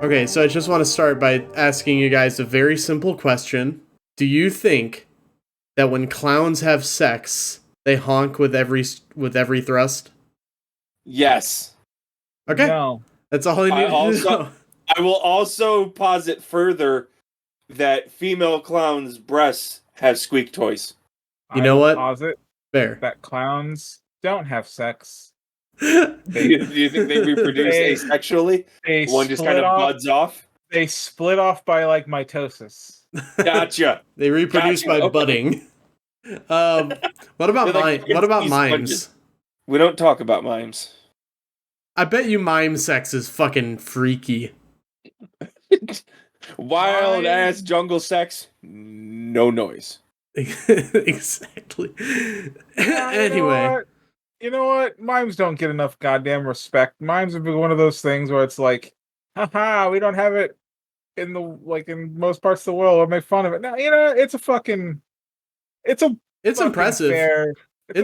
Okay, so I just want to start by asking you guys a very simple question. Do you think that when clowns have sex, they honk with every thrust? Yes. Okay. No. That's all I need to know. I will also posit further that female clowns' breasts have squeak toys. You know what? Posit Fair. that clowns don't have sex. Do you think they reproduce asexually? One just kind of buds off? They split off by like mitosis. Gotcha. They reproduce by budding. What about what about mimes? We don't talk about mimes. I bet you mime sex is fucking freaky. Wild ass jungle sex, no noise. Exactly. Anyway. You know what? Mimes don't get enough goddamn respect. Mimes have been one of those things where it's like, haha, we don't have it in most parts of the world. We'll make fun of it. Now, it's impressive. It's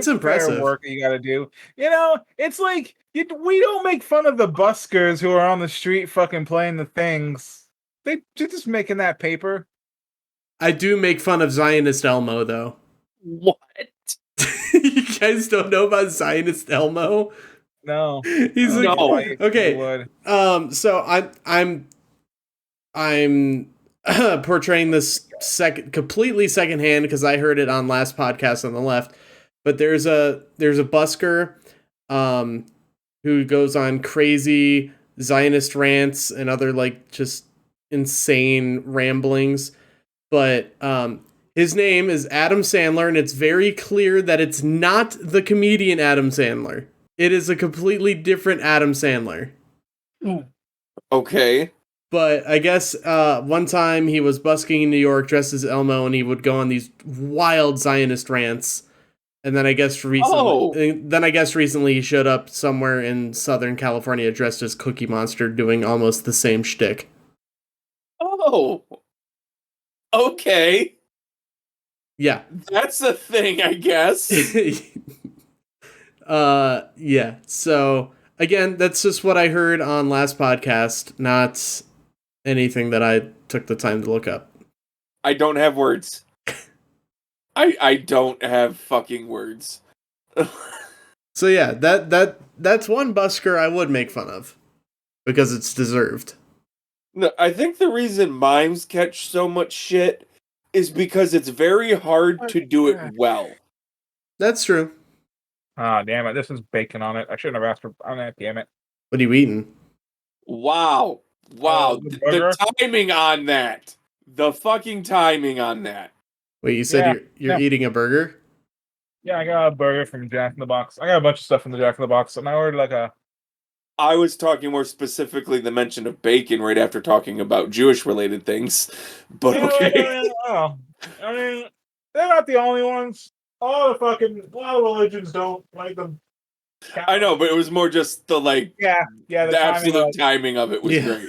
impressive. Fair work you got to do. It's like we don't make fun of the buskers who are on the street fucking playing the things. They're just making that paper. I do make fun of Zionist Elmo, though. What? You guys don't know about Zionist Elmo? No. He's okay. So I'm portraying this completely secondhand because I heard it on last podcast on the left. But there's a busker who goes on crazy Zionist rants and other just insane ramblings. But his name is Adam Sandler, and it's very clear that it's not the comedian Adam Sandler. It is a completely different Adam Sandler. Okay. But I guess one time he was busking in New York dressed as Elmo, and he would go on these wild Zionist rants. And then I guess recently he showed up somewhere in Southern California dressed as Cookie Monster doing almost the same shtick. Oh. Okay. Yeah. That's a thing, I guess. Yeah. So, again, that's just what I heard on last podcast, not anything that I took the time to look up. I don't have words. I don't have fucking words. So yeah, that's one busker I would make fun of because it's deserved. No, I think the reason mimes catch so much shit is because it's very hard to do it well. That's true. Ah, damn it. This is bacon on it. I shouldn't have asked for it. Damn it. What are you eating? Wow. The timing on that. The fucking timing on that. Wait, you said you're eating a burger? Yeah, I got a burger from Jack in the Box. I got a bunch of stuff from the Jack in the Box, and I ordered I was talking more specifically the mention of bacon right after talking about Jewish-related things, but okay. I mean, they're not the only ones. A lot of religions don't like them. I know, but it was more just the the absolute timing of it was great.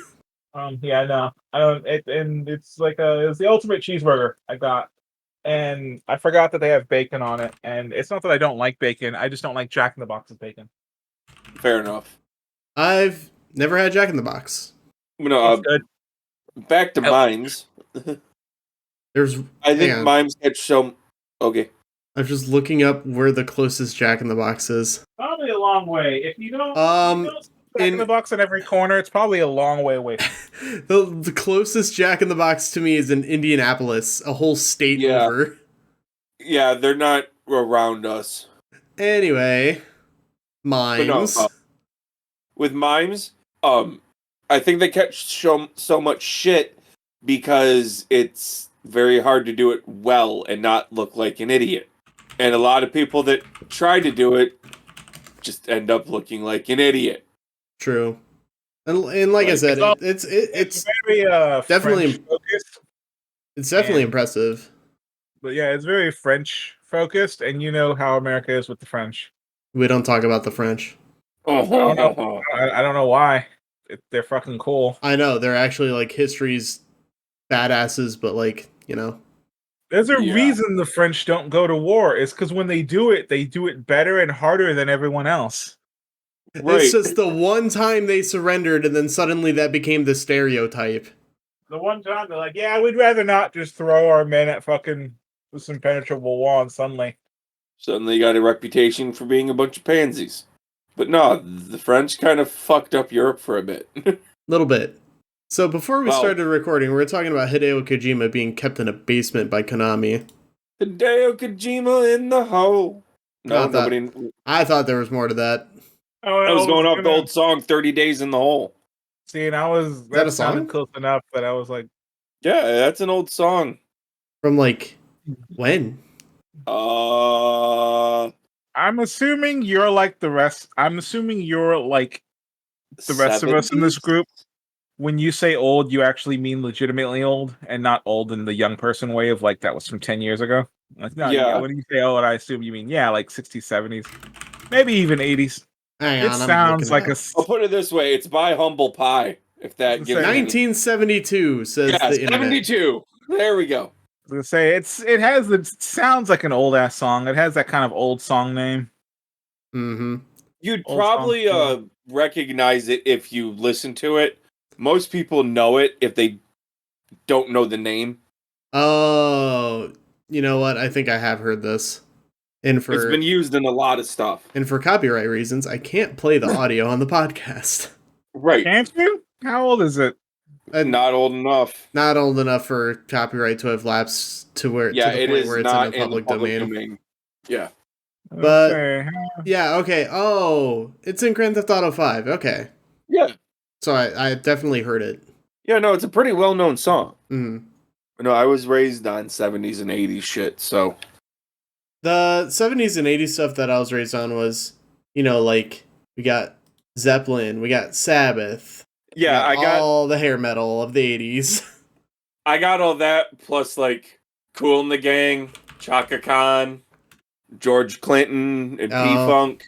Yeah, no, I don't. It's the ultimate cheeseburger I got, and I forgot that they have bacon on it. And it's not that I don't like bacon; I just don't like Jack in the Box's bacon. Fair enough. I've never had Jack in the Box. No, back to mimes. I think mimes catch some. Okay. I'm just looking up where the closest Jack in the Box is. Probably a long way. If you don't, Jack in the Box on every corner, it's probably a long way away. The closest Jack in the Box to me is in Indianapolis, a whole state over. Yeah, they're not around us. Anyway, mimes. With mimes, I think they catch so much shit because it's very hard to do it well and not look like an idiot. And a lot of people that try to do it just end up looking like an idiot. True. And like I said, it's very definitely focused. It's definitely impressive. But yeah, it's very French focused, and you know how America is with the French. We don't talk about the French. I don't know why. They're fucking cool. I know, they're actually history's badasses, but there's a reason the French don't go to war. Is because when they do it better and harder than everyone else. Right. It's just the one time they surrendered, and then suddenly that became the stereotype. The one time they're like, yeah, we'd rather not just throw our men at fucking this impenetrable wall, and suddenly. Suddenly got a reputation for being a bunch of pansies. But no, the French kind of fucked up Europe for a bit. Little bit. So before we Well- started recording, we were talking about Hideo Kojima being kept in a basement by Konami. Hideo Kojima in the hole. No, nobody. I thought there was more to that. I was going off the old song 30 Days in the Hole. See, and that a sounded song? close enough that I was like, Yeah, that's an old song. From like when? I'm assuming you're like the rest. I'm assuming you're like the rest of us in this 70s? group. When you say old, you actually mean legitimately old, and not old in the young person way of like that was from 10 years ago. Like, no, Yeah. When you say old, I assume you mean like 60s, 70s, maybe even 80s. Hang It on, I'm sounds looking like it up. I'll put it this way: it's by Humble Pie. If that gives you any- 1972 says Yeah, the internet. 72. There we go. I was gonna say it sounds like an old ass song. It has that kind of old song name. Mm-hmm. You'd Old probably song, recognize it if you listen to it. Most people know it if they don't know the name. Oh, you know what? I think I have heard this. And It's for been used in a lot of stuff. and for copyright reasons, I can't play the audio on the podcast. Right. Can't you? How old is it? Not old enough. Not old enough for copyright to have lapsed to where Yeah, to the it point is where it's not in the public domain. Yeah. But- Say, Yeah, okay. Oh, it's in Grand Theft Auto 5. Okay. Yeah. So I definitely heard it. Yeah, no, it's a pretty well-known song. Mm. No, I was raised on 70s and 80s shit, so... The 70s and 80s stuff that I was raised on was, like, we got Zeppelin, we got Sabbath. Yeah, we got all the hair metal of the 80s. I got all that, plus, like, Kool and the Gang, Chaka Khan, George Clinton, and P-Funk.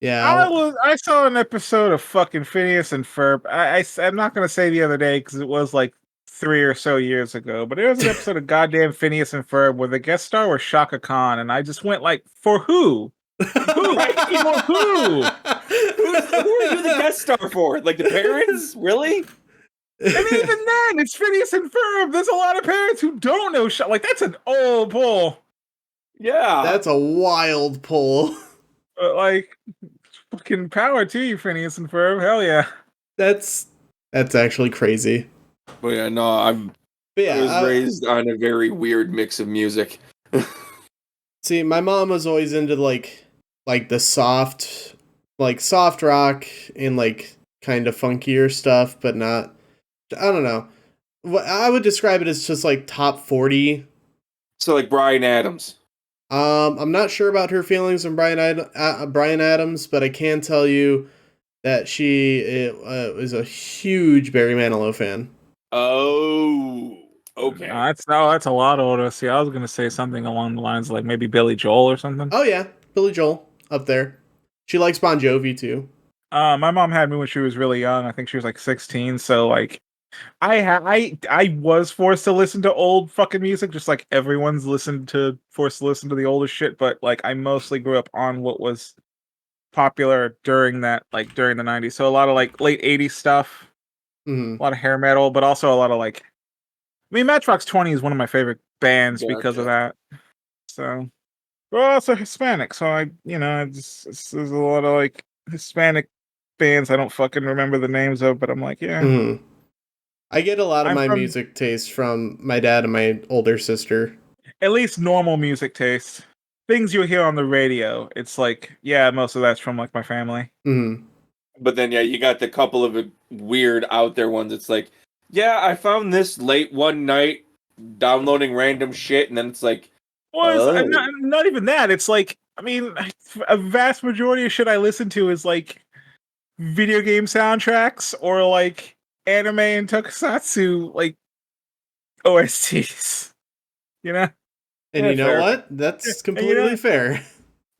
Yeah. I saw an episode of fucking Phineas and Ferb. I'm not gonna say the other day because it was like 3 or so years ago, but it was an episode of goddamn Phineas and Ferb where the guest star was Shaka Khan, and I just went like, for who? Who? For who? Who are you the guest star for? Like the parents? Really? And even then, it's Phineas and Ferb. There's a lot of parents who don't know Shaka. Like that's an old pull. Yeah. That's a wild pull. But like, fucking power to you, Phineas and Ferb. Hell yeah. That's actually crazy. But yeah, no, I was raised on a very weird mix of music. See, my mom was always into like the soft rock and like kind of funkier stuff, but not. I don't know. I would describe it as just like top 40. So like Bryan Adams. I'm not sure about her feelings on Bryan Adams, but I can tell you that she is a huge Barry Manilow fan. Oh, okay. That's a lot older. See, I was gonna say something along the lines of like maybe Billy Joel or something. Oh yeah, Billy Joel up there. She likes Bon Jovi too. My mom had me when she was really young. I think she was like 16. So like, I was forced to listen to old fucking music, just like everyone's forced to listen to the oldest shit. But like, I mostly grew up on what was popular during the 90s. So a lot of like late 80s stuff, a lot of hair metal, but also a lot of like, I mean, Matchbox 20 is one of my favorite bands because of that. So we're also Hispanic, so there's a lot of like Hispanic bands I don't fucking remember the names of, but I'm like, yeah. Mm-hmm. I get a lot of my music taste from my dad and my older sister. At least normal music taste. Things you hear on the radio, it's like, yeah, most of that's from like my family. Mm-hmm. But then, yeah, you got the couple of weird out there ones. It's like, yeah, I found this late one night downloading random shit, and then it's like, well, not even that. It's like, I mean, a vast majority of shit I listen to is like video game soundtracks or like anime and tokusatsu like OSTs. You know? And you know what? That's completely fair.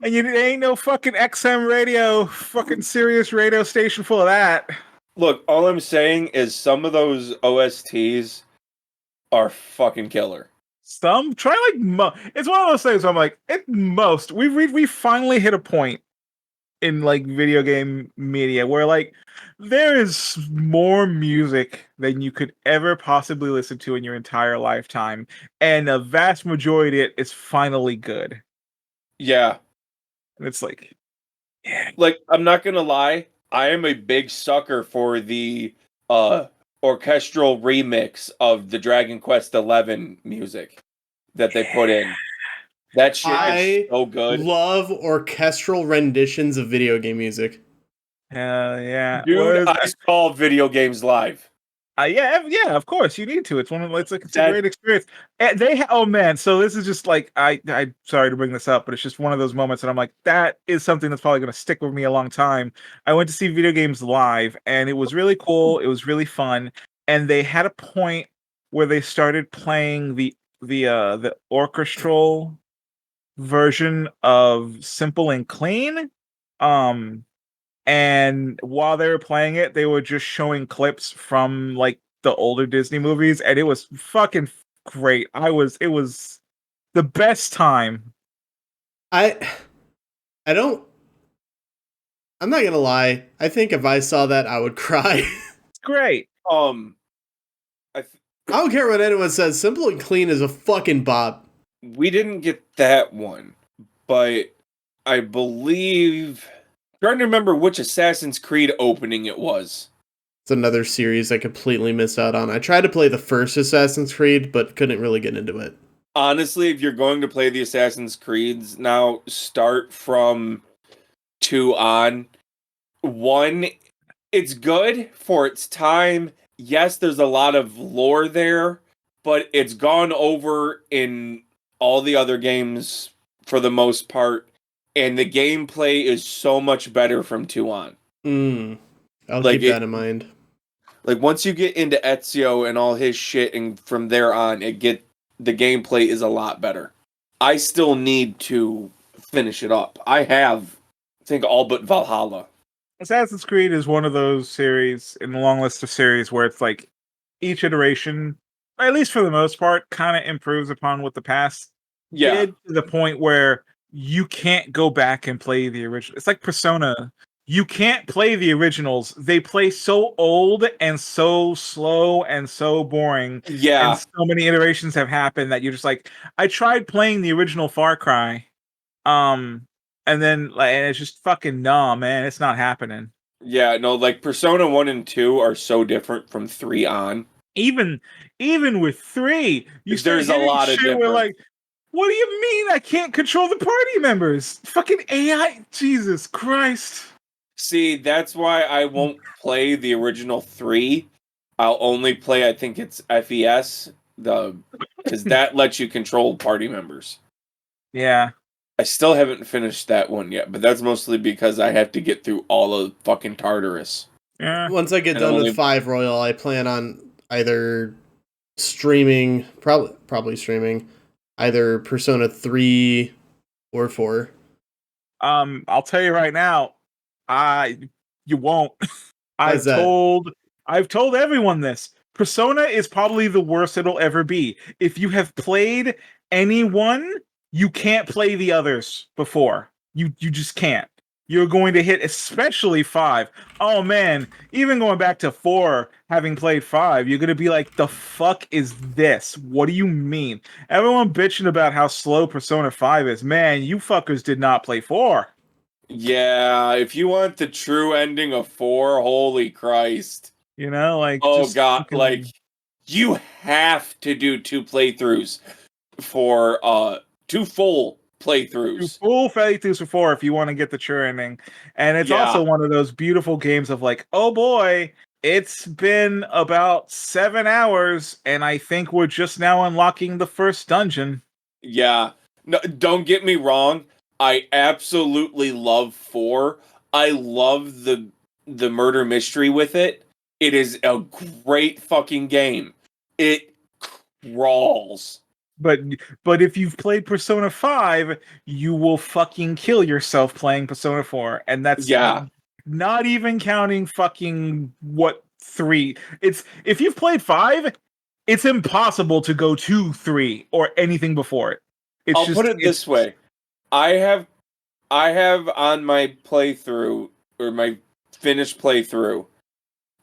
And you ain't no fucking XM radio, fucking Sirius radio station full of that. Look, all I'm saying is some of those OSTs are fucking killer. Some try like it's one of those things where I'm like, at most we finally hit a point in like video game media, where like there is more music than you could ever possibly listen to in your entire lifetime, and a vast majority of it is finally good. Yeah. And it's like, yeah, Like, I'm not gonna lie, I am a big sucker for the orchestral remix of the Dragon Quest XI music that they put in. That shit is I so good. love orchestral renditions of video game music. yeah. Dude, Whereas I saw video games live. yeah, of course you need to. It's one of it's a That great experience. And oh man, so this is just like I sorry to bring this up, but it's just one of those moments that I'm like, that is something that's probably going to stick with me a long time. I went to see video games live, and it was really cool. It was really fun, and they had a point where they started playing the orchestral version of Simple and Clean. And while they were playing it, they were just showing clips from like the older Disney movies, and it was fucking great. It was the best time. I I don't I'm not gonna lie. I think if I saw that, I would cry. It's great. I th- I don't care what anyone says. Simple and Clean is a fucking bop. we didn't get that one, but I believe trying to remember which Assassin's Creed opening it was. It's another series I completely missed out on. I tried to play the first Assassin's Creed, but couldn't really get into it. Honestly, if you're going to play the Assassin's Creeds now, start from 2 on. 1, it's good for its time. Yes, there's a lot of lore there, but it's gone over in all the other games for the most part, and the gameplay is so much better from 2 on. I'll Like keep that in mind. Like once you get into Ezio and all his shit, and from there on, the gameplay is a lot better. I still need to finish it up. I think all but Valhalla. Assassin's Creed is one of those series in the long list of series where it's like each iteration, at least for the most part, kind of improves upon what the past Yeah, did, to the point where you can't go back and play the original. It's like Persona. You can't play the originals. They play so old and so slow and so boring. And yeah, so many iterations have happened that you're just like, I tried playing the original Far Cry. And then like, and it's just fucking no, man. It's not happening. yeah. No, like Persona 1 and 2 are so different from 3 on. Even with 3, you start There's a hitting lot of shit where difference. like, what do you mean I can't control the party members? Fucking AI, Jesus Christ. See, that's why I won't play the original 3. I'll only play, I think it's FES, because that lets you control party members. Yeah. I still haven't finished that one yet, but that's mostly because I have to get through all of fucking Tartarus. Yeah. Once I get And done only- with 5 Royal, I plan on either streaming, probably streaming, either Persona 3 or 4. I'll tell you right now, you won't. How's that? I've told everyone this. Persona is probably the worst it'll ever be. If you have played any one, you can't play the others before. You just can't. You're going to hit, especially 5. Oh man, even going back to 4, having played 5, you're gonna be like, the fuck is this? What do you mean? Everyone bitching about how slow Persona 5 is. Man, you fuckers did not play 4. Yeah, if you want the true ending of 4, holy Christ. You know, like, Oh just god, fucking- like you have to do 2 playthroughs for 2 full do playthroughs. full playthroughs for 4 if you want to get the true ending. And it's Yeah. also one of those beautiful games of like, oh boy, it's been about 7 hours, and I think we're just now unlocking the first dungeon. Yeah. No, don't get me wrong. I absolutely love 4. I love the murder mystery with it. It is a great fucking game. It crawls. But if you've played Persona 5, you will fucking kill yourself playing Persona 4. And that's Yeah. not even counting fucking 3. It's if you've played 5, it's impossible to go to 3 or anything before it. I'll put it this way. I have I have on my playthrough or my finished playthrough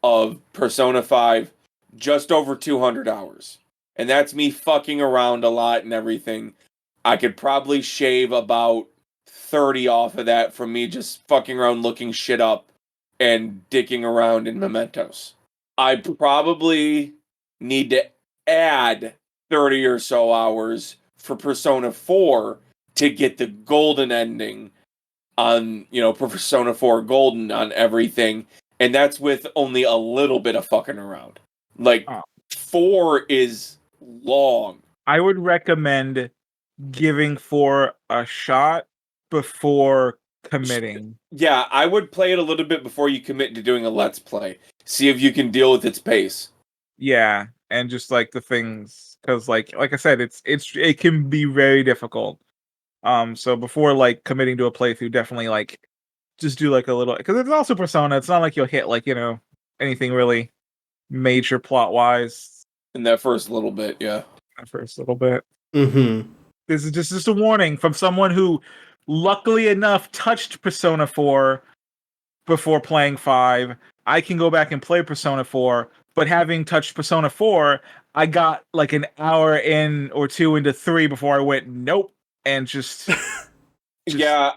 of Persona 5 just over 200 hours. And that's me fucking around a lot and everything. I could probably shave about 30 off of that from me just fucking around looking shit up and dicking around in mementos. I probably need to add 30 or so hours for Persona 4 to get the golden ending on, Persona 4 Golden on everything. And that's with only a little bit of fucking around. Like, Oh. 4 is long. I would recommend giving 4 a shot before committing. Yeah, I would play it a little bit before you commit to doing a let's play. See if you can deal with its pace. Yeah, and just like the things, because like I said, it can be very difficult. So before like committing to a playthrough, definitely like just do like a little, because it's also Persona. It's not like you'll hit like anything really major plot wise In that first little bit, yeah. that first little bit. Mm-hmm. This is just a warning from someone who, luckily enough, touched Persona 4 before playing 5. I can go back and play Persona 4, but having touched Persona 4, I got like an hour in or two into 3 before I went nope, and just Yeah.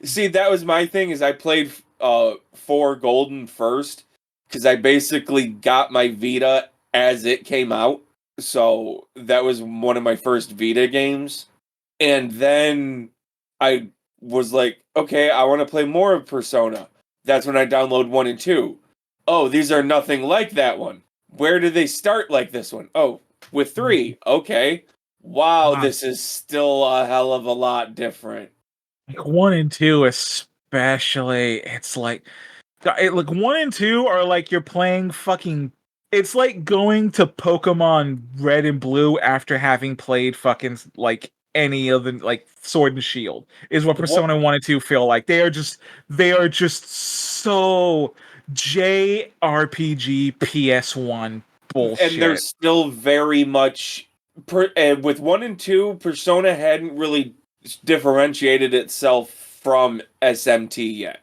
See, that was my thing, is I played 4 Golden first, because I basically got my Vita as it came out. So that was one of my first Vita games. And then I was like, okay, I want to play more of Persona. That's when I download 1 and 2. Oh, these are nothing like that one. Where did they start like this one? Oh, with 3. Okay. Wow, this is still a hell of a lot different. like 1 and 2 especially. It's like 1 and 2 are like you're playing fucking. It's like going to Pokemon Red and Blue after having played fucking like any of the like Sword and Shield is what Persona 1 and 2 feel like. They are just so JRPG PS1 bullshit. And they're still very much with 1 and 2, Persona hadn't really differentiated itself from SMT yet.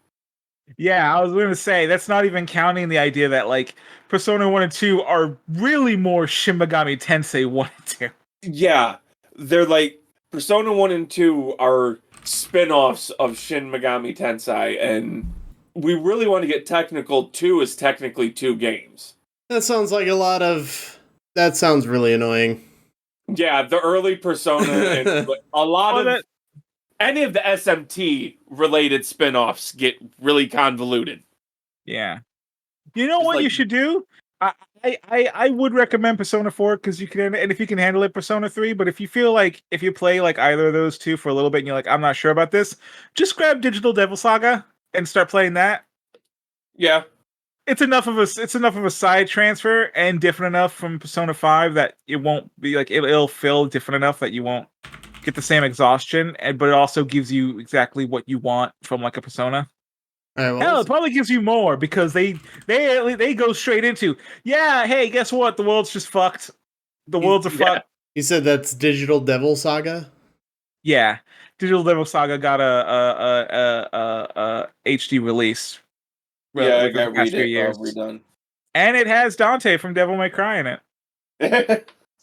Yeah, I was going to say that's not even counting the idea that like Persona 1 and 2 are really more Shin Megami Tensei 1 and 2. Yeah, they're like Persona 1 and 2 are spin-offs of Shin Megami Tensei, and we really want to get technical. 2 is technically 2 games. That sounds like a lot of. That sounds really annoying. Yeah, the early Persona and a lot of any of the SMT related spin-offs get really convoluted. Yeah. You know It's what like- you should do? I would recommend Persona 4 because you can, and if you can handle it, Persona 3. But if you feel like if you play like either of those two for a little bit and you're like, I'm not sure about this, just grab Digital Devil Saga and start playing that. Yeah. It's enough of a side transfer and different enough from Persona 5 that it won't be like it'll feel different enough that you won't get the same exhaustion, but it also gives you exactly what you want from like a Persona. Hell, it probably gives you more because they go straight into, yeah, hey, guess what? The world's just fucked. The world's a fuck. You said that's Digital Devil Saga? Yeah. Digital Devil Saga got a HD release. Yeah, I got redone. And it has Dante from Devil May Cry in it.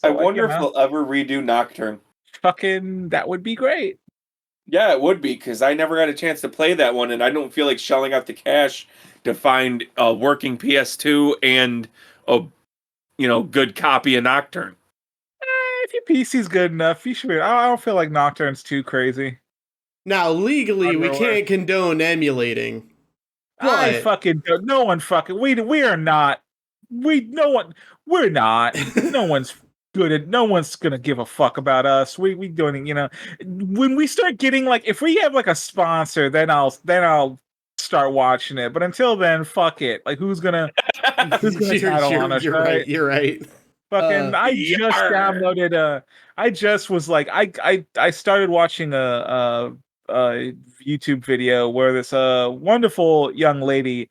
I wonder if they'll ever redo Nocturne. Fucking, that would be great. Yeah, it would be, because I never got a chance to play that one, and I don't feel like shelling out the cash to find a working PS2 and a good copy of Nocturne. If your PC's good enough, you should be. I don't feel like Nocturne's too crazy. Now, legally, we can't condone emulating. I fucking don't. No one fucking. We are not. No one. We're not. No one's good at. No one's gonna give a fuck about us. We doing. When we start getting like, if we have like a sponsor, then I'll start watching it. But until then, fuck it. Like, who's gonna tattle on us? You're right. You're right. Fucking. I just downloaded I just was like, I started watching a YouTube video where this wonderful young lady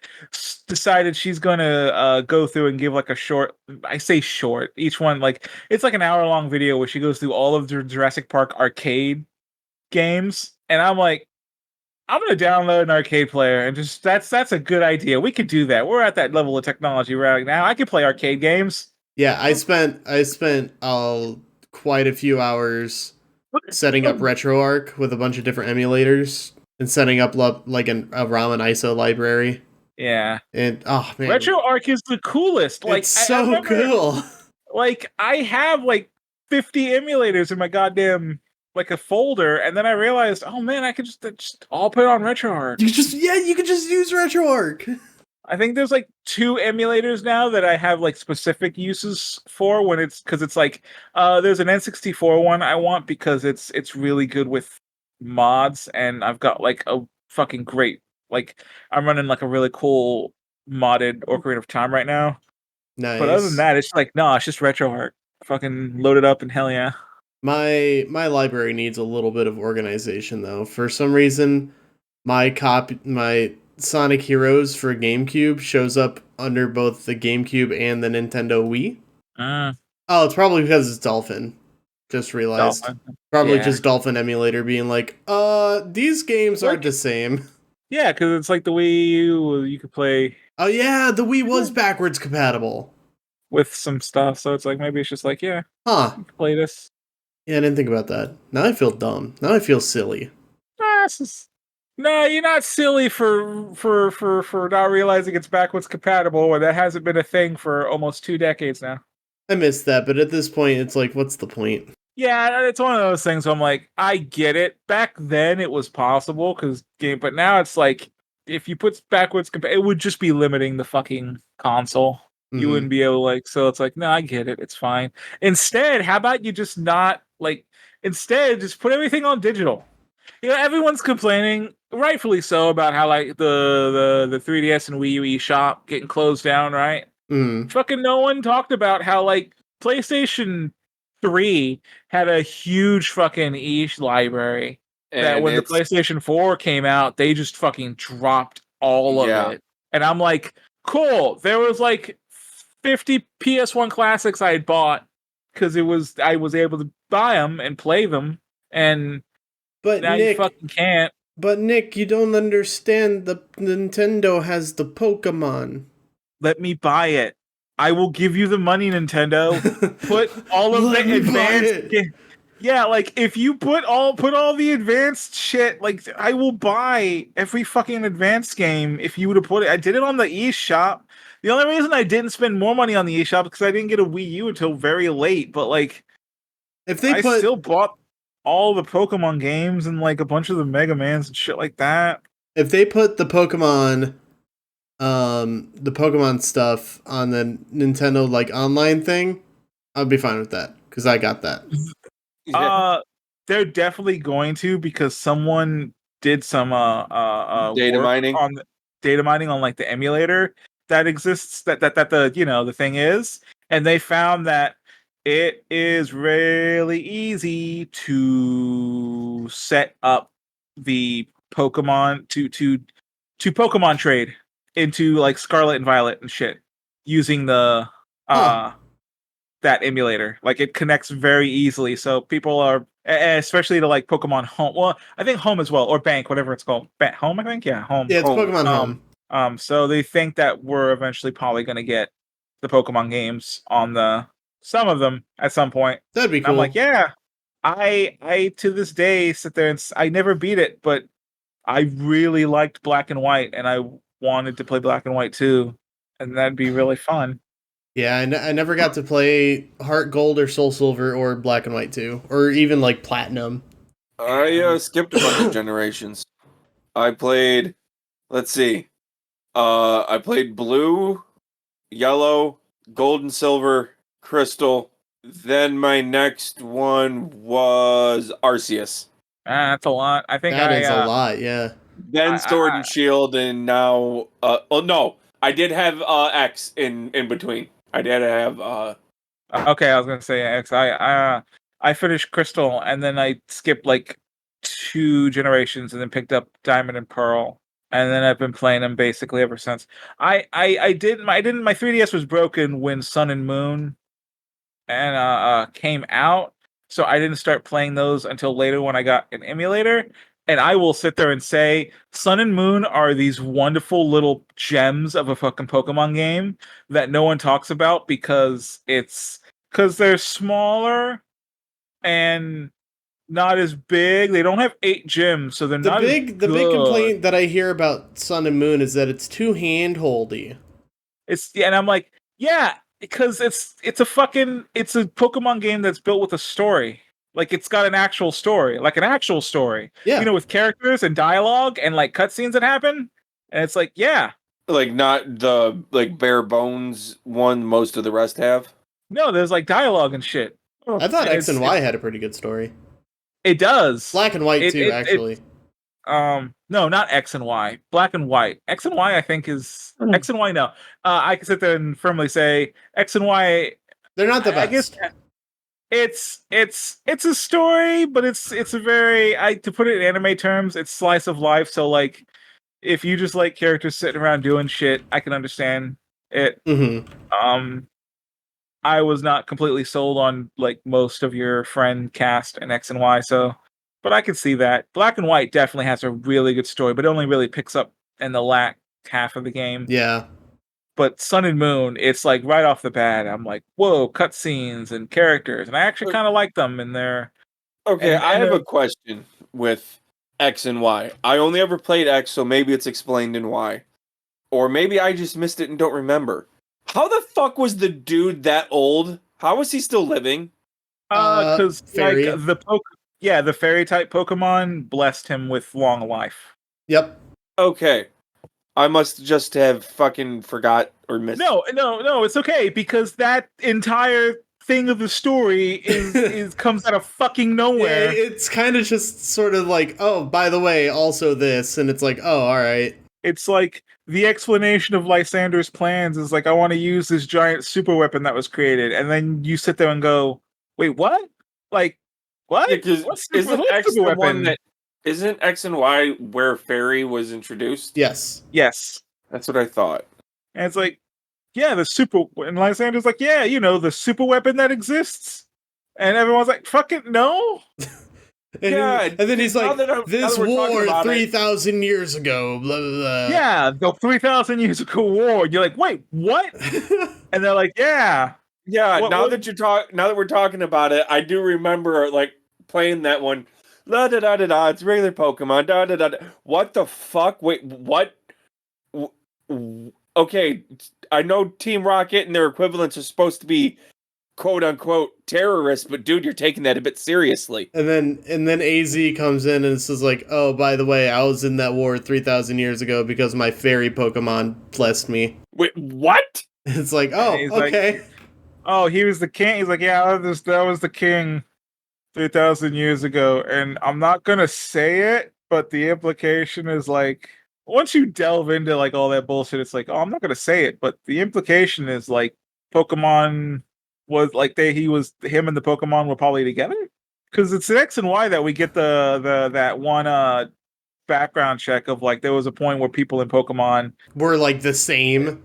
decided she's gonna go through and give like a short. I say short. Each one like it's like an hour-long video where she goes through all of the Jurassic Park arcade games, and I'm like, I'm gonna download an arcade player and just that's a good idea. We could do that. We're at that level of technology right now. I can play arcade games. Yeah, I spent quite a few hours setting up RetroArch with a bunch of different emulators and setting up like a Ramen ISO library. Yeah. And oh man, RetroArch is the coolest. Like it's I so remember, cool. like I have like 50 emulators in my goddamn like a folder, and then I realized, oh man, I could just all put it on RetroArch. You could just use RetroArch. I think there's like 2 emulators now that I have like specific uses for when it's because it's like there's an N64 one I want because it's really good with mods, and I've got like a fucking great like I'm running like a really cool modded Ocarina of Time right now. But other than Nice. that, it's like no, it's just RetroArch. Fucking load it up and hell yeah. My library needs a little bit of organization though. For some reason, my Sonic Heroes for GameCube shows up under both the GameCube and the Nintendo Wii. Oh, it's probably because it's Dolphin. Just realized. Dolphin. Probably Yeah. just Dolphin emulator being like, these games aren't the same. Yeah, because it's like the Wii U, you could play Oh yeah, the Wii was backwards compatible. with some stuff, so it's like maybe it's just like, yeah, Huh. you can play this. Yeah, I didn't think about that. Now I feel dumb. Now I feel silly. No, you're not silly for not realizing it's backwards compatible when that hasn't been a thing for almost 2 decades now. I missed that, but at this point, it's like, what's the point? Yeah, it's one of those things where I'm like, I get it. Back then it was possible but now it's like if you put backwards it would just be limiting the fucking console. You wouldn't be able to so it's like, no, I get it. It's fine. Instead, how about you just not instead just put everything on digital. Everyone's complaining, rightfully so, about how like the 3DS and Wii U eShop getting closed down, right? Fucking no one talked about how like PlayStation 3 had a huge fucking library that when the PlayStation 4 came out, they just fucking dropped all of it. And I'm like, cool. There was like 50 PS1 classics I had bought because I was able to buy them and play them, and but now Nick, you fucking can't. But Nick, you don't understand. The Nintendo has the Pokémon. Let me buy it. I will give you the money, Nintendo. Put all of the advanced. Yeah, like if you put all the advanced shit, like I will buy every fucking advanced game if you would have put it. I did it on the eShop. The only reason I didn't spend more money on the eShop is because I didn't get a Wii U until very late. But like, if they still bought all the Pokemon games and like a bunch of the Mega Mans and shit like that. If they put the Pokemon stuff on the Nintendo like online thing, I'd be fine with that because I got that. They're definitely going to because someone did some data mining on like the emulator that exists that the the thing is, and they found that it is really easy to set up the Pokemon to Pokemon trade into like Scarlet and Violet and shit using the that emulator. Like it connects very easily, so people are especially to like Pokemon Home. Well, I think Home as well, or Bank, whatever it's called. Home, I think. Yeah, Home. Yeah, it's Pokemon Home. So they think that we're eventually probably going to get the Pokemon games on some of them at some point. That'd be cool. I'm like, yeah. I to this day sit there and I never beat it, but I really liked Black and White, and I wanted to play Black and White too, and that'd be really fun. Yeah, I never got to play Heart Gold or Soul Silver or Black and White 2, or even like Platinum. I skipped a bunch of generations. I played, let's see, I played Blue, Yellow, Gold and Silver, Crystal. Then my next one was Arceus. That's a lot. I think that is a lot. Yeah. Then Sword and Shield, and now, no, I did have X in between. I did have okay, I was gonna say X. I finished Crystal, and then I skipped like 2 generations, and then picked up Diamond and Pearl, and then I've been playing them basically ever since. My 3DS was broken when Sun and Moon and came out, so I didn't start playing those until later when I got an emulator. And I will sit there and say Sun and Moon are these wonderful little gems of a fucking Pokemon game that no one talks about because they're smaller and not as big. They don't have 8 gyms, so they're The not as big good. complaint that I hear about Sun and Moon is that it's too handholdy. And I'm like, yeah, because it's a Pokemon game that's built with a story. Like it's got an actual story, Yeah. with characters and dialogue and like cutscenes that happen. And it's like, yeah, Like not the like bare bones one most of the rest have. no, there's like dialogue and shit. I thought And X and Y had a pretty good story. it does. Black and White It- too, it- actually. No, not X and Y. Black and White. X and Y, I think is X and Y. No, I can sit there and firmly say X and Y. They're not the I best. guess it's a story, but it's a very to put it in anime terms, it's slice of life. So like, if you just like characters sitting around doing shit, I can understand it. Mm-hmm. I was not completely sold on like most of your friend cast in X and Y, but I can see that. Black and White definitely has a really good story, but it only really picks up in the last half of the game. Yeah. But Sun and Moon, it's like right off the bat, I'm like, whoa, cutscenes and characters, and I actually kind of like them in there. Okay, And I have a question with X and Y. I only ever played X, so maybe it's explained in Y. Or maybe I just missed it and don't remember. How the fuck was the dude that old? How was he still living? Because fairy. like the fairy type Pokemon blessed him with long life. Yep. Okay. I must just have fucking forgot or missed. No, it's okay because that entire thing of the story is comes out of fucking nowhere. Yeah, it's kind of just sort of like, oh, by the way, also this, and it's like, oh, all right. It's like the explanation of Lysander's plans is like, I want to use this giant super weapon that was created, and then you sit there and go, wait, what? Like, what? Yeah, because isn't X super the weapon? one that isn't X and Y where Fairy was introduced? Yes. Yes. That's what I thought. And it's like, yeah, and Lysander's like, yeah, the super weapon that exists. And everyone's like, fucking no. And then he's like, this war 3,000 years ago, blah, blah, blah. Yeah, the 3,000 years ago war. You're like, wait, what? And they're like, yeah. Yeah, now that we're talking about it, I do remember like playing that one. La da da da da. It's regular Pokemon. Da da da da. What the fuck? Wait, what? Okay, I know Team Rocket and their equivalents are supposed to be quote unquote terrorists, but dude, you're taking that a bit seriously. And then AZ comes in and says like, oh, by the way, I was in that war 3,000 years ago because my fairy Pokemon blessed me. Wait, what? It's like, oh, okay. Like, oh, he was the king. He's like, yeah, that was the king 3,000 years ago. And I'm not gonna say it, but the implication is like, once you delve into like all that bullshit, it's like, oh, I'm not gonna say it, but the implication is like Pokemon was like him and the Pokemon were probably together. Because it's in X and Y that we get that one background check of like there was a point where people in Pokemon were like the same.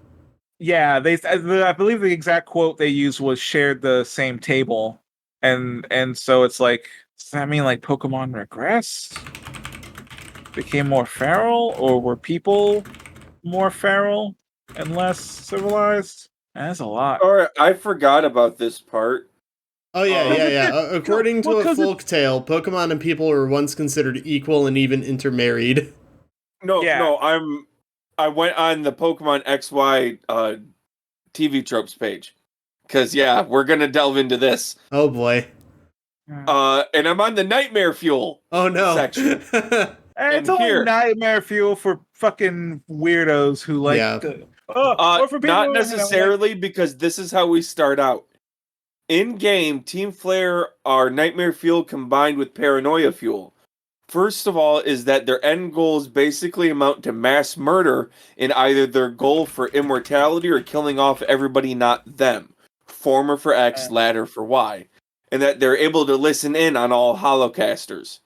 Yeah, I believe the exact quote they used was shared the same table, and so it's like, does that mean like Pokemon regressed, became more feral, or were people more feral and less civilized? That's a lot. All right, I forgot about this part. Oh yeah. According to a folktale, Pokemon and people were once considered equal and even intermarried. No, I went on the Pokemon XY TV tropes page. Because, yeah, we're going to delve into this. Oh, boy. And I'm on the Nightmare Fuel section. It's only Nightmare Fuel for fucking weirdos who like... Yeah. Or for people not necessarily, because this is how we start out. In-game, Team Flare are Nightmare Fuel combined with Paranoia Fuel. First of all, is that their end goals basically amount to mass murder in either their goal for immortality or killing off everybody not them. Former for X, latter for Y. And that they're able to listen in on all Holocasters.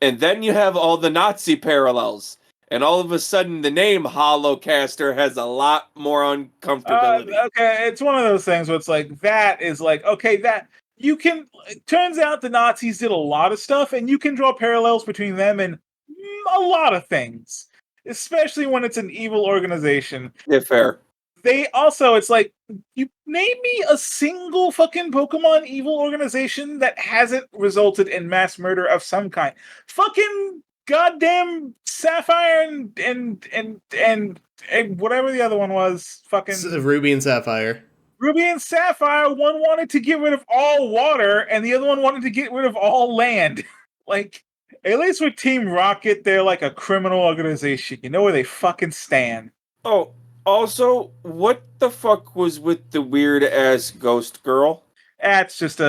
And then you have all the Nazi parallels. And all of a sudden, the name Holocaster has a lot more uncomfortability. Okay, it's one of those things where it's like, that is like, okay, that... You can... It turns out the Nazis did a lot of stuff, and you can draw parallels between them and a lot of things, especially when it's an evil organization. Yeah, fair. They also, it's like, you name me a single fucking Pokemon evil organization that hasn't resulted in mass murder of some kind. Fucking goddamn Sapphire and whatever the other one was. Fucking Ruby and Sapphire. Ruby and Sapphire, one wanted to get rid of all water, and the other one wanted to get rid of all land. Like, at least with Team Rocket, they're like a criminal organization. You know where they fucking stand. Oh, also, what the fuck was with the weird ass ghost girl? It was just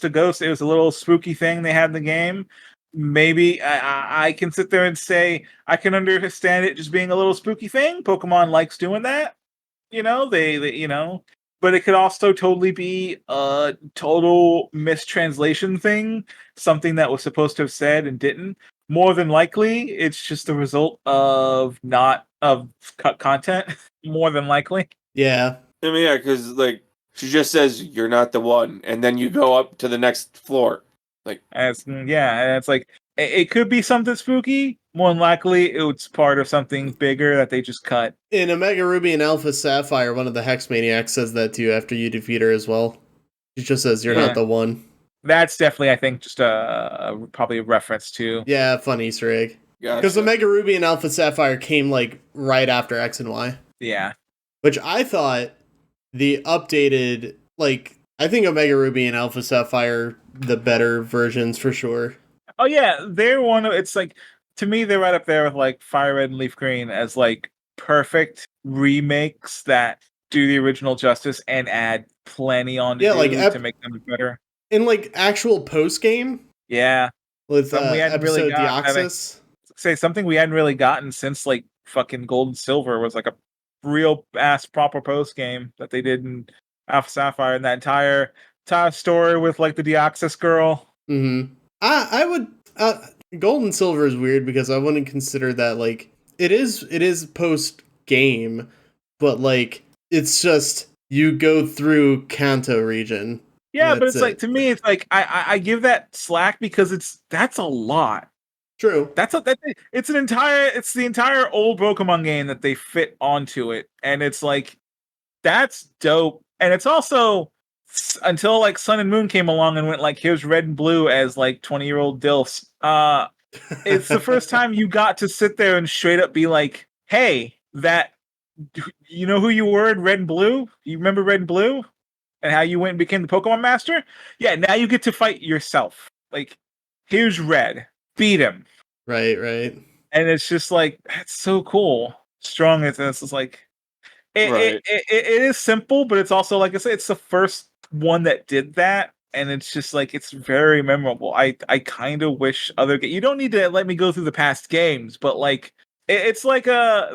a ghost. It was a little spooky thing they had in the game. Maybe I can sit there and say I can understand it just being a little spooky thing. Pokemon likes doing that. They but it could also totally be a total mistranslation thing, something that was supposed to have said and didn't. More than likely, it's just a result of not of cut content. More than likely. Yeah. I mean, yeah, because like she just says you're not the one, and then you go up to the next floor. Like, And it's like it could be something spooky. More than likely, it's part of something bigger that they just cut. In Omega Ruby and Alpha Sapphire, one of the Hex Maniacs says that to you after you defeat her as well. She just says you're not the one. That's definitely, I think, just probably a reference to. Yeah, fun Easter egg. gotcha. Because Omega Ruby and Alpha Sapphire came like right after X and Y. Yeah. Which I thought the updated, like, I think Omega Ruby and Alpha Sapphire the better versions for sure. Oh yeah, they're one of, it's like, to me they're right up there with like Fire Red and Leaf Green as like perfect remakes that do the original justice and add plenty on to make them better. In like actual post game. Yeah. With we hadn't really episode Deoxys. Say something we hadn't really gotten since like fucking Gold and Silver was like a real ass proper post game that they did in Alpha Sapphire, and that entire story with like the Deoxys girl. Mm-hmm. I would Gold and Silver is weird because I wouldn't consider that like it is post game, but like it's just you go through Kanto region. Yeah, but it's like, to me, it's like I give that slack because that's a lot. True. It's the entire old Pokemon game that they fit onto it, and it's like that's dope. And it's also until like Sun and Moon came along and went like, here's Red and Blue as like 20-year-old dilfs. It's the first time you got to sit there and straight up be like, hey, that you know who you were in Red and Blue? You remember Red and Blue? And how you went and became the Pokemon Master? Yeah, now you get to fight yourself. Like, here's Red. Beat him. Right. And it's just like, that's so cool. Strong as this is like, it is simple, but it's also, like I said, it's the first one that did that. And it's just like, it's very memorable. I kind of wish you don't need to let me go through the past games, but like, it's like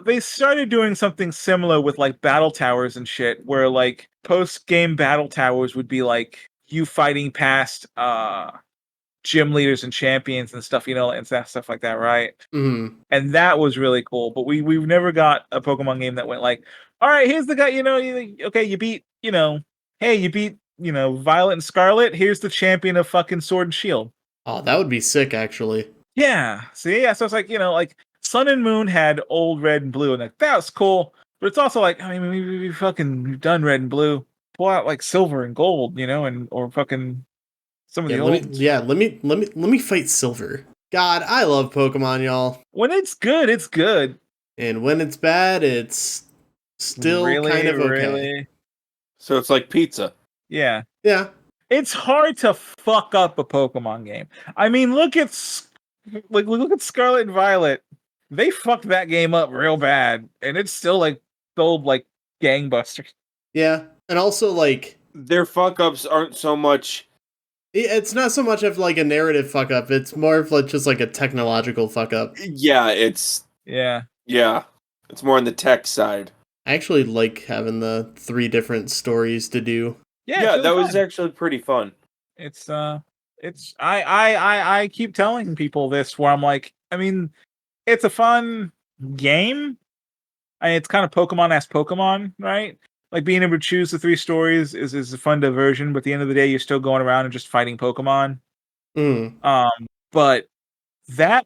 they started doing something similar with like battle towers and shit, where like post-game battle towers would be like you fighting past gym leaders and champions and stuff, and stuff like that, right? Mm-hmm. And that was really cool. But we've never got a Pokemon game that went like, all right, here's the guy, you beat, hey, you beat, Violet and Scarlet. Here's the champion of fucking Sword and Shield. Oh, that would be sick, actually. Yeah. See, yeah. So it's like, like Sun and Moon had old Red and Blue, and like that was cool. But it's also like, I mean, we've done Red and Blue. Pull out like Silver and Gold, or fucking some of the old. Let me fight Silver. God, I love Pokemon, y'all. When it's good, it's good. And when it's bad, it's still really, kind of okay. Really? So it's like pizza. Yeah. Yeah. It's hard to fuck up a Pokemon game. I mean, look at Scarlet and Violet. They fucked that game up real bad, and it's still like sold like gangbusters. Yeah, and also like their fuck ups aren't so much. It's not so much of like a narrative fuck up. It's more of like just like a technological fuck up. Yeah, it's it's more on the tech side. I actually like having the 3 different stories to do. Yeah, that was actually pretty fun. It's I keep telling people this where I'm like, I mean, it's a fun game. It's kind of Pokemon-esque Pokemon, right? Like being able to choose the 3 stories is a fun diversion, but at the end of the day, you're still going around and just fighting Pokemon. Mm. But that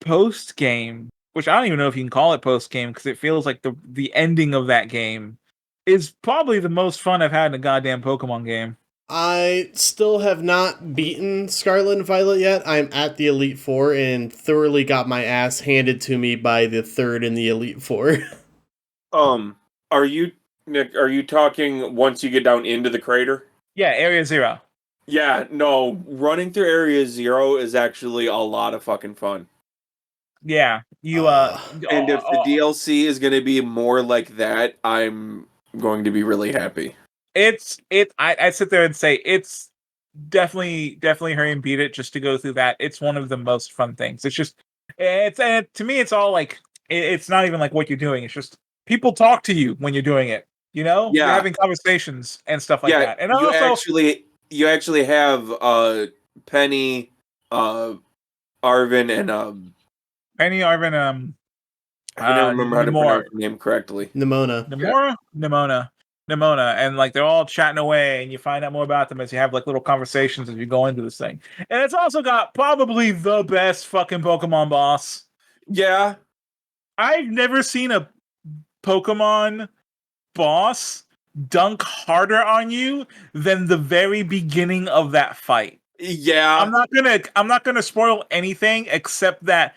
post game, which I don't even know if you can call it post game because it feels like the ending of that game is probably the most fun I've had in a goddamn Pokemon game. I still have not beaten Scarlet and Violet yet. I'm at the Elite Four and thoroughly got my ass handed to me by the third in the Elite Four. Are you, Nick, are you talking once you get down into the crater? Yeah, Area Zero. Yeah, no, running through Area Zero is actually a lot of fucking fun. Yeah, you And if the DLC is going to be more like that, I'm going to be really happy. I sit there and say it's definitely hurry and beat it just to go through that. It's one of the most fun things. It's just to me it's all like it's not even like what you're doing. It's just people talk to you when you're doing it. You know, you're Yeah, having conversations and stuff like that. And also, you actually have Penny, Arvin, and Penny, Arvin, I can never remember how to Namor, pronounce her name correctly. Nimona. Nimona, and like they're all chatting away, and you find out more about them as you have like little conversations as you go into this thing. And it's also got probably the best fucking Pokemon boss. Yeah, I've never seen a Pokemon boss dunk harder on you than the very beginning of that fight. yeah. I'm not gonna spoil anything except that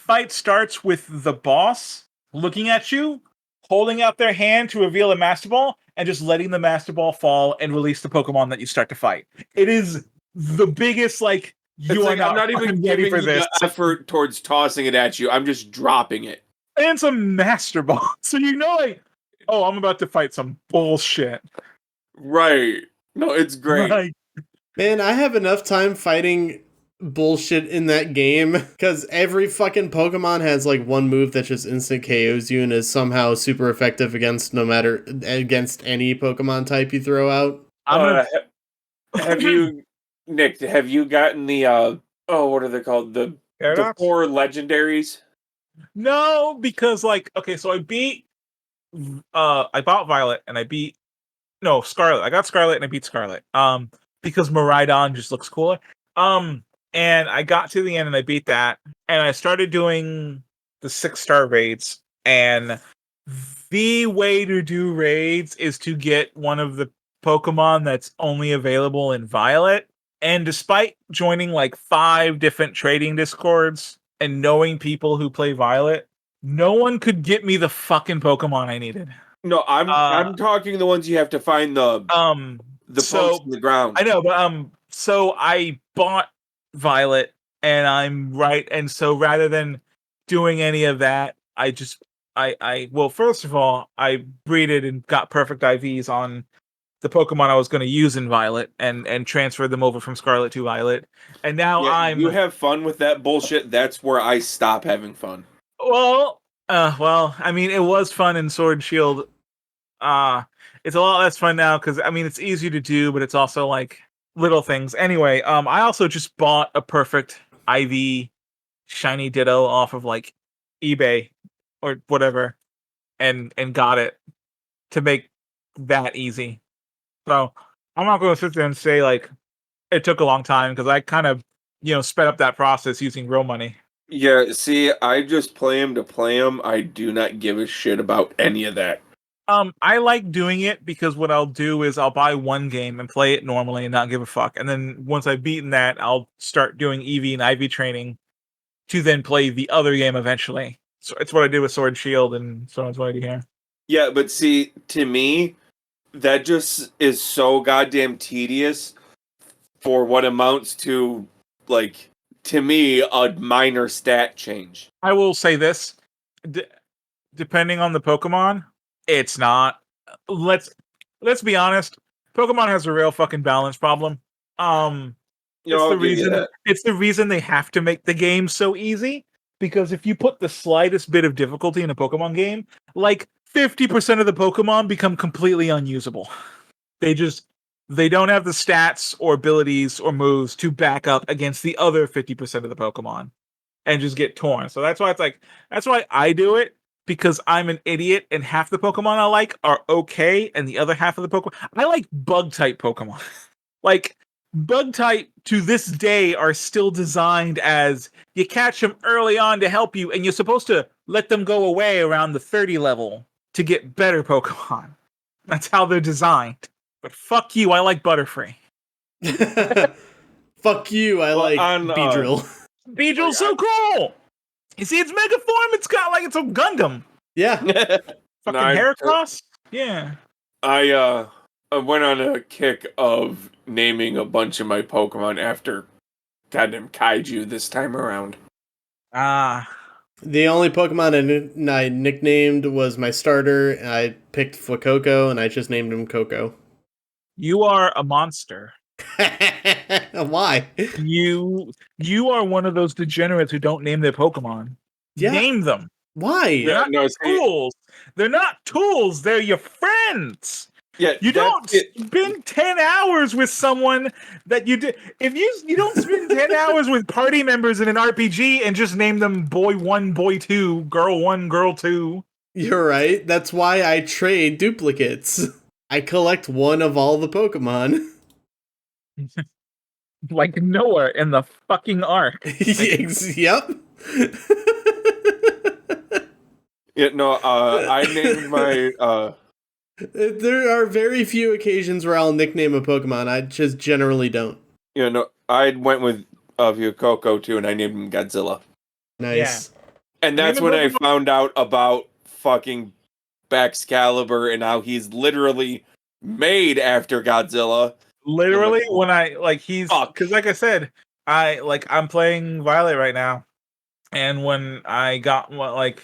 fight starts with the boss looking at you, holding out their hand to reveal a Master Ball, and just letting the Master Ball fall and release the Pokemon that you start to fight. It is the biggest I'm not even giving you the effort towards tossing it at you. I'm just dropping it. And it's a Master Ball, so you know, like, oh, I'm about to fight some bullshit. Right? No, it's great. Like, Man, I have enough time fighting bullshit in that game because every fucking Pokemon has like one move that just instant KOs you and is somehow super effective against any Pokemon type you throw out. Have you, Nick? Have you gotten the what are they called? The four legendaries? No, because like, okay, so I bought Violet and I beat Scarlet. I got Scarlet and I beat Scarlet. Because Miraidon just looks cooler. And I got to the end and I beat that, and I started doing the 6-star raids. And the way to do raids is to get one of the Pokemon that's only available in Violet. And despite joining like 5 different trading discords and knowing people who play Violet, no one could get me the fucking Pokemon I needed. No, I'm talking the ones you have to find the pokes in the ground. I know, but so I bought Violet and I'm right, and so rather than doing any of that, well, first of all, I breeded and got perfect IVs on the Pokemon I was going to use in Violet and transferred them over from Scarlet to Violet. And now you have fun with that bullshit. That's where I stop having fun. Well, I mean, it was fun in Sword and Shield. It's a lot less fun now because I mean it's easier to do, but it's also like little things. Anyway, I also just bought a perfect IV shiny Ditto off of like eBay or whatever, and got it to make that easy. So I'm not going to sit there and say like it took a long time because I kind of sped up that process using real money. Yeah, see, I just play them to play them. I do not give a shit about any of that. I like doing it because what I'll do is I'll buy one game and play it normally and not give a fuck. And then once I've beaten that, I'll start doing EV and IV training to then play the other game eventually. So it's what I did with Sword and Shield, and so it's what I do here. Yeah, but see, to me, that just is so goddamn tedious for what amounts to, like, to me, a minor stat change. I will say this. Depending on the Pokemon, it's not. Let's be honest. Pokemon has a real fucking balance problem. It's the reason they have to make the game so easy, because if you put the slightest bit of difficulty in a Pokemon game, like 50% of the Pokemon become completely unusable. They don't have the stats or abilities or moves to back up against the other 50% of the Pokemon and just get torn. So that's why that's why I do it, because I'm an idiot and half the Pokemon I like are okay and the other half of the Pokemon I like bug type Pokemon. Like bug type to this day are still designed as you catch them early on to help you, and you're supposed to let them go away around the 30 level to get better Pokemon. That's how they're designed. But fuck you, I like Butterfree. Fuck you, I like on, Beedrill. Beedrill's so cool! You see its mega form? It's got like it's a Gundam. Yeah. Fucking Heracross? Yeah. I went on a kick of naming a bunch of my Pokemon after goddamn kaiju this time around. The only Pokemon I nicknamed was my starter. I picked Fuecoco, and I just named him Coco. You are a monster. Why? You are one of those degenerates who don't name their Pokemon. Yeah. Name them. Why? They're not tools. They're not tools. They're your friends. Yeah, you don't spend 10 hours with someone that you did. If you don't spend 10 hours with party members in an RPG and just name them boy 1, boy 2, girl 1, girl 2. You're right. That's why I trade duplicates. I collect one of all the Pokemon. Like Noah in the fucking Ark. Yep. Yeah, no, I named my There are very few occasions where I'll nickname a Pokemon. I just generally don't. Yeah, no, I went with Fuecoco too, and I named him Godzilla. Nice. Yeah. And that's when I found out about fucking Baxcalibur and how he's literally made after Godzilla. Literally, when I he's because like I said, I'm playing Violet right now, and when I got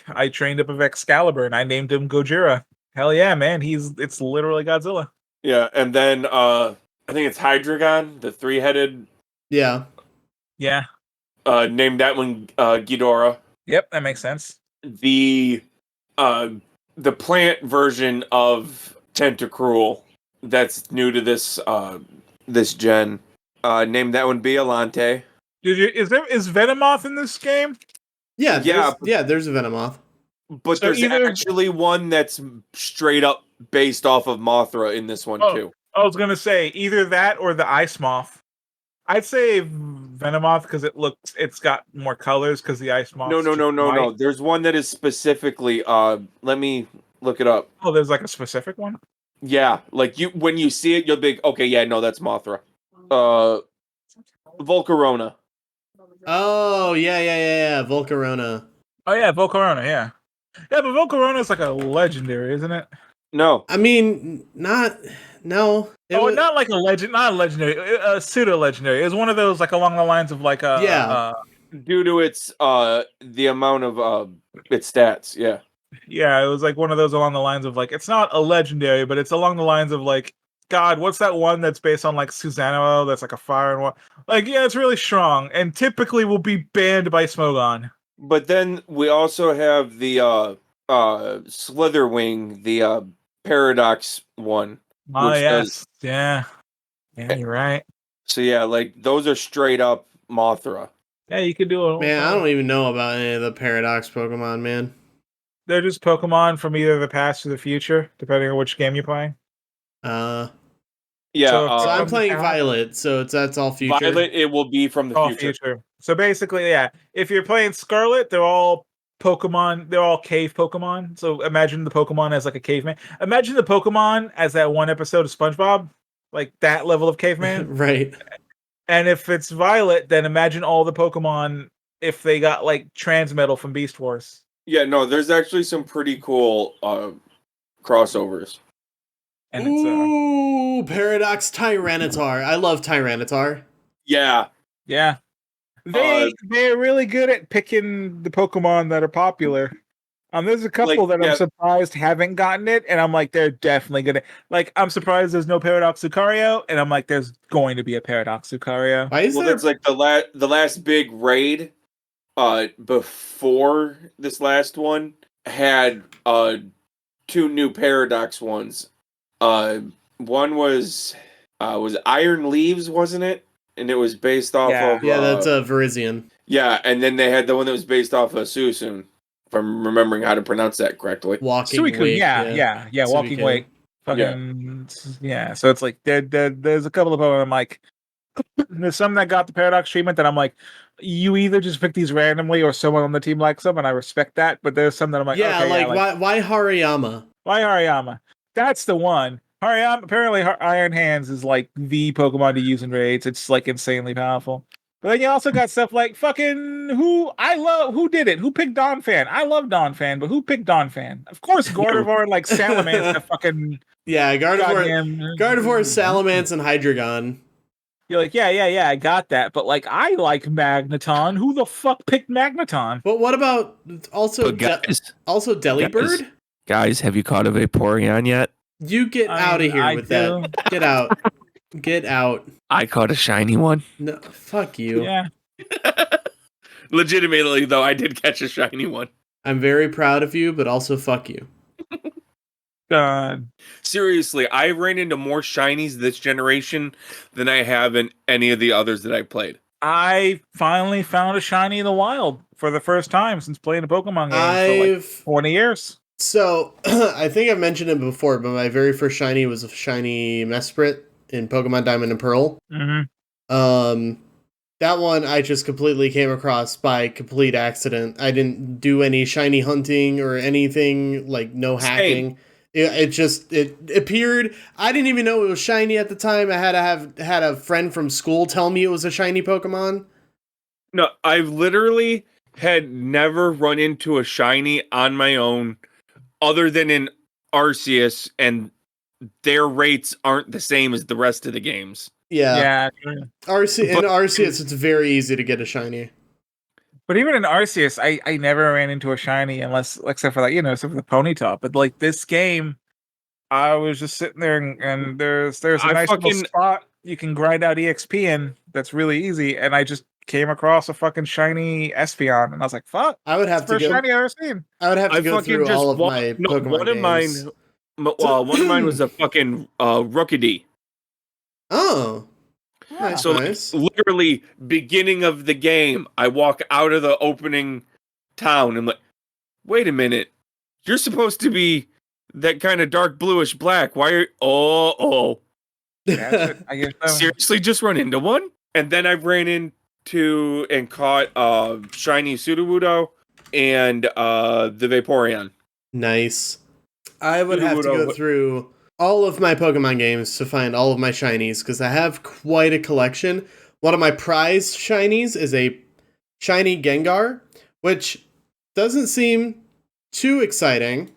I trained up a Excalibur and I named him Gojira. Hell yeah, man! It's literally Godzilla. Yeah, and then I think it's Hydreigon, the 3-headed. Yeah. Yeah. Named that one Ghidorah. Yep, that makes sense. The plant version of Tentacruel that's new to this this gen. Named that one Biollante. Is Venomoth in this game? Yeah, there's a Venomoth. But so there's actually one that's straight up based off of Mothra in this one too. I was gonna say either that or the Ice Moth. I'd say Venomoth because it's got more colors because the Ice Moth. No. There's one that is specifically. Let me look it up. Oh, there's like a specific one. Yeah, like when you see it, you'll be okay. Yeah, no, that's Mothra. Volcarona. Oh yeah, Volcarona. Oh yeah, Volcarona. Yeah, but Volcarona is like a legendary, isn't it? No, I mean not. No. Not like not a legendary, a pseudo legendary. It's one of those like along the lines of like a due to its the amount of its stats. Yeah. Yeah, it was like one of those along the lines of like it's not a legendary, but it's along the lines of like God, what's that one that's based on like Susanoo that's like a fire and what? Like yeah, it's really strong and typically will be banned by Smogon. But then we also have the Slitherwing, the Paradox one. Oh yes, yeah, you're right. So yeah, like those are straight up Mothra. Yeah, you could do it. Man, I don't even know about any of the Paradox Pokemon, man. They're just Pokemon from either the past or the future, depending on which game you're playing. Yeah. So I'm playing Violet, so that's all future. Violet, it will be from the future. So basically, yeah, if you're playing Scarlet, they're all Pokemon. They're all cave Pokemon. So imagine the Pokemon as like a caveman. Imagine the Pokemon as that one episode of SpongeBob, like that level of caveman. Right. And if it's Violet, then imagine all the Pokemon if they got like Transmetal from Beast Wars. Yeah, no, there's actually some pretty cool crossovers. And ooh, Paradox Tyranitar. I love Tyranitar. Yeah. Yeah. They're really good at picking the Pokemon that are popular. There's a couple that I'm surprised haven't gotten it, and I'm like, they're definitely gonna. Like, I'm surprised there's no Paradox Lucario, and I'm like, there's going to be a Paradox Lucario. Why is that's like the last big raid. Before this last one had 2 new Paradox ones. One was Iron Leaves, wasn't it? And it was based off of that's Virizion. Yeah, and then they had the one that was based off of Suicune, if I'm remembering how to pronounce that correctly. Walking Wake. Yeah, Walking Wake. Fucking yeah. So it's like there's a couple of them I'm like, There's some that got the paradox treatment that I'm like, you either just pick these randomly or someone on the team likes them, and I respect that. But there's some that I'm like, Yeah, okay, like, yeah, like why Hariyama? why Hariyama? That's the one. Hariyama apparently Iron Hands is like the Pokemon to use in raids. It's like insanely powerful. But then you also got stuff like fucking who did it? Who picked Donphan? I love Donphan, but who picked Donphan? Of course, Gardevoir and like Salamence have fucking Yeah, goddamn. Gardevoir, Salamence, and Hydreigon. You're like, yeah, I got that. But like, I like Magneton. Who the fuck picked Magneton? But what about also But guys, Delibird? guys, have you caught a Vaporeon yet? You get out of here with that. Get out. Get out. I caught a shiny one. No, fuck you. Yeah. Legitimately, though, I did catch a shiny one. I'm very proud of you, but also fuck you. God. Seriously, I ran into more shinies this generation than I have in any of the others that I played. I finally found a shiny in the wild for the first time since playing a Pokemon game for like 20 years. So, I think I've mentioned it before, but my very first shiny was a shiny Mesprit in Pokemon Diamond and Pearl. Mm-hmm. That one I just completely came across by complete accident. I didn't do any shiny hunting or anything, like no hacking. It appeared. I didn't even know it was shiny at the time. I had a friend from school tell me it was a shiny Pokemon. No, I've literally had never run into a shiny on my own other than in Arceus, and their rates aren't the same as the rest of the games. Yeah. In Arceus, it's very easy to get a shiny. But even in Arceus, I never ran into a shiny except for like, except for the Ponyta. But like this game, I was just sitting there and there's a nice little spot you can grind out EXP in that's really easy. And I just came across a fucking shiny Espeon, and I was like, "Fuck!" I would have to go. Shiny I've ever seen. I would have to go through all of my Pokemon one of games. One of mine was a fucking Rookidee. Oh, nice. So nice. Like, literally beginning of the game, I walk out of the opening town and like, wait a minute, you're supposed to be that kind of dark bluish black. Why are Yeah, I guess so. seriously just run into one? And then I ran into and caught shiny Sudowoodo and the Vaporeon. Nice. I would have to go through all of my Pokemon games to find all of my shinies, because I have quite a collection. One of my prized shinies is a shiny Gengar, which doesn't seem too exciting,